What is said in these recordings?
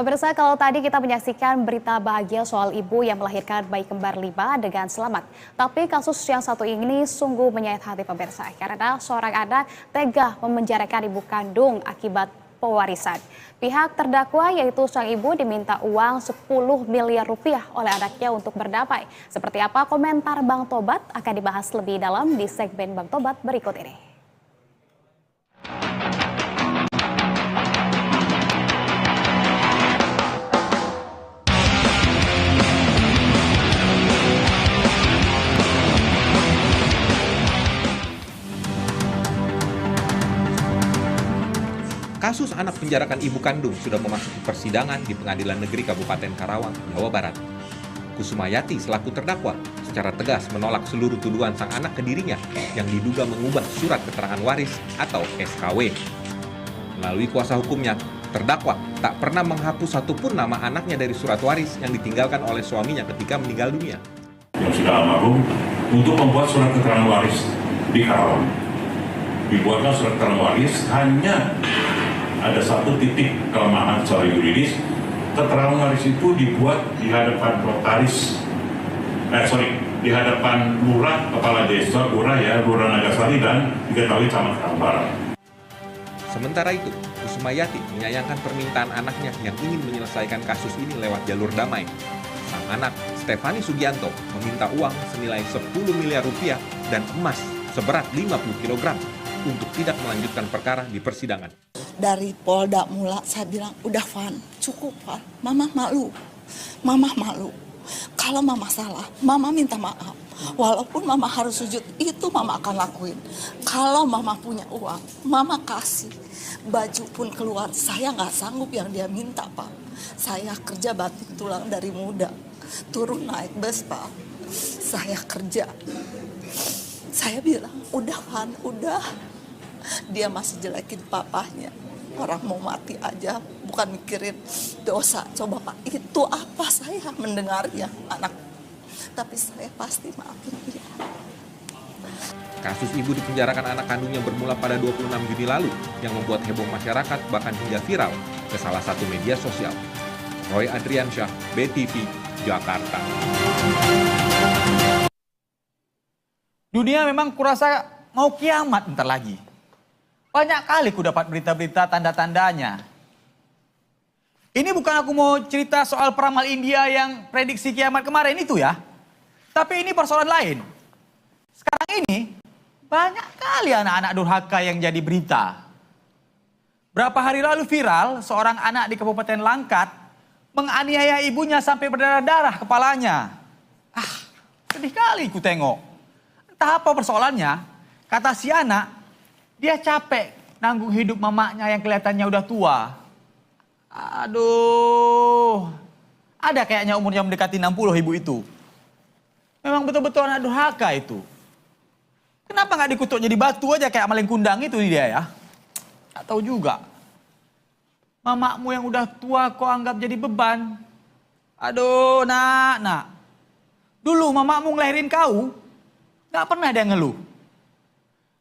Pemirsa, kalau tadi kita menyaksikan berita bahagia soal ibu yang melahirkan bayi kembar 5 dengan selamat. Tapi kasus yang satu ini sungguh menyayat hati pemirsa karena seorang anak tega memenjarakan ibu kandung akibat pewarisan. Pihak terdakwa yaitu sang ibu diminta uang 10 miliar rupiah oleh anaknya untuk berdamai. Seperti apa komentar Bang Tobat akan dibahas lebih dalam di segmen Bang Tobat berikut ini. Kasus anak penjarakan ibu kandung sudah memasuki persidangan di Pengadilan Negeri Kabupaten Karawang, Jawa Barat. Kusumayati selaku terdakwa secara tegas menolak seluruh tuduhan sang anak ke dirinya yang diduga mengubah surat keterangan waris atau SKW. Melalui kuasa hukumnya, terdakwa tak pernah menghapus satupun nama anaknya dari surat waris yang ditinggalkan oleh suaminya ketika meninggal dunia. Yang sudah almarhum untuk membuat surat keterangan waris di Karawang. Dibuatkan surat keterangan waris hanya ada satu titik kelemahan secara yuridis. Keterangan waris itu dibuat di hadapan notaris, di hadapan lurah, kepala desa, lurah Nagasari dan diketahui camat Karawang Barat. Sementara itu, Kusumayati menyayangkan permintaan anaknya yang ingin menyelesaikan kasus ini lewat jalur damai. Sang anak, Stefani Sugianto, meminta uang senilai 10 miliar rupiah dan emas seberat 50 kg untuk tidak melanjutkan perkara di persidangan. Dari Polda Mula saya bilang, udah Van, cukup Van, Mama malu. Kalau Mama salah, Mama minta maaf. Walaupun Mama harus sujud, itu Mama akan lakuin. Kalau Mama punya uang, Mama kasih. Baju pun keluar, saya nggak sanggup yang dia minta Pak. Saya kerja batik tulang dari muda, turun naik bus Pak. Saya kerja. Saya bilang, udah Van, udah. Dia masih jelekin papahnya. Orang mau mati aja, bukan mikirin dosa. Coba Pak, itu apa saya mendengarnya anak. Tapi saya pasti maafin dia. Kasus ibu dipenjarakan anak kandungnya bermula pada 26 Juni lalu yang membuat heboh masyarakat bahkan hingga viral ke salah satu media sosial. Roy Adriansyah, BTV, Jakarta. Dunia memang kurasa mau kiamat bentar lagi. Banyak kali ku dapat berita-berita tanda-tandanya. Ini bukan aku mau cerita soal peramal India yang prediksi kiamat kemarin itu ya. Tapi ini persoalan lain. Sekarang ini banyak kali anak-anak durhaka yang jadi berita. Berapa hari lalu viral seorang anak di Kabupaten Langkat menganiaya ibunya sampai berdarah-darah kepalanya. Sedih kali ku tengok. Entah apa persoalannya, kata si anak, dia capek nanggung hidup mamanya yang kelihatannya udah tua. Aduh, ada kayaknya umurnya mendekati 60 ibu itu. Memang betul-betul anak durhaka itu. Kenapa nggak dikutuk jadi batu aja kayak maling kundang itu dia ya? Nggak tahu juga. Mamakmu yang udah tua kok anggap jadi beban. Aduh, nak. Dulu mamakmu ngelahirin kau, nggak pernah dia ngeluh.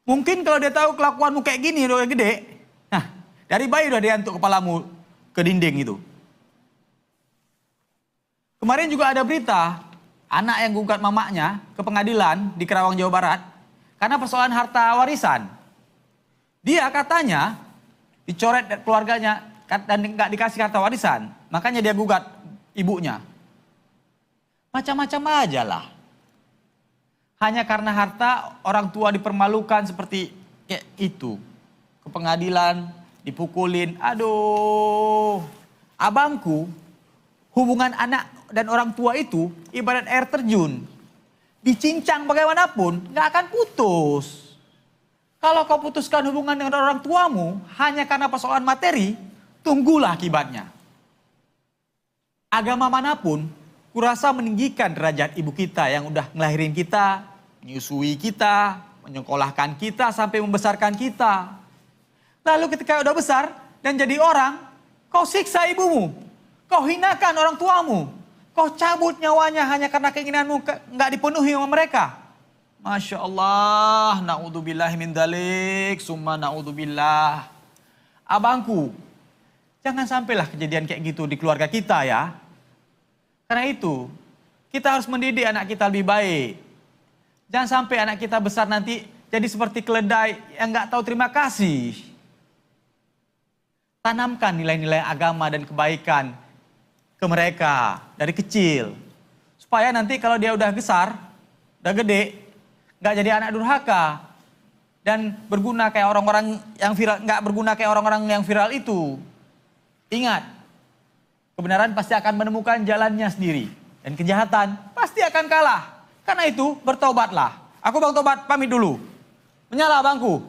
Mungkin kalau dia tahu kelakuanmu kayak gini udah gede, nah dari bayi udah diantuk kepalamu ke dinding itu. Kemarin juga ada berita, anak yang gugat mamaknya ke pengadilan di Karawang, Jawa Barat, karena persoalan harta warisan. Dia katanya dicoret dari keluarganya dan nggak dikasih harta warisan, makanya dia gugat ibunya. Macam-macam aja lah. Hanya karena harta orang tua dipermalukan seperti kayak itu. Ke pengadilan, dipukulin. Aduh. Abangku, hubungan anak dan orang tua itu ibarat air terjun. Dicincang bagaimanapun, gak akan putus. Kalau kau putuskan hubungan dengan orang tuamu hanya karena persoalan materi, tunggulah akibatnya. Agama manapun, kurasa meninggikan derajat ibu kita yang udah ngelahirin kita, menyusui kita, menyekolahkan kita sampai membesarkan kita. Lalu ketika udah besar dan jadi orang, kau siksa ibumu, kau hinakan orang tuamu, kau cabut nyawanya hanya karena keinginanmu nggak dipenuhi sama mereka. Masya Allah, na'udzubillah min dalik, summa na'udzubillah. Abangku, Jangan sampailah kejadian kayak gitu di keluarga kita ya. Karena itu, kita harus mendidik anak kita lebih baik. Jangan sampai anak kita besar nanti jadi seperti keledai yang nggak tahu terima kasih. Tanamkan nilai-nilai agama dan kebaikan ke mereka dari kecil. Supaya nanti kalau dia udah besar, udah gede, nggak jadi anak durhaka. Dan berguna kayak orang-orang yang viral, nggak berguna kayak orang-orang yang viral itu. Ingat, kebenaran pasti akan menemukan jalannya sendiri. Dan kejahatan pasti akan kalah. Karena itu bertobatlah. Aku Bang Tobat pamit dulu. Menyala bangku.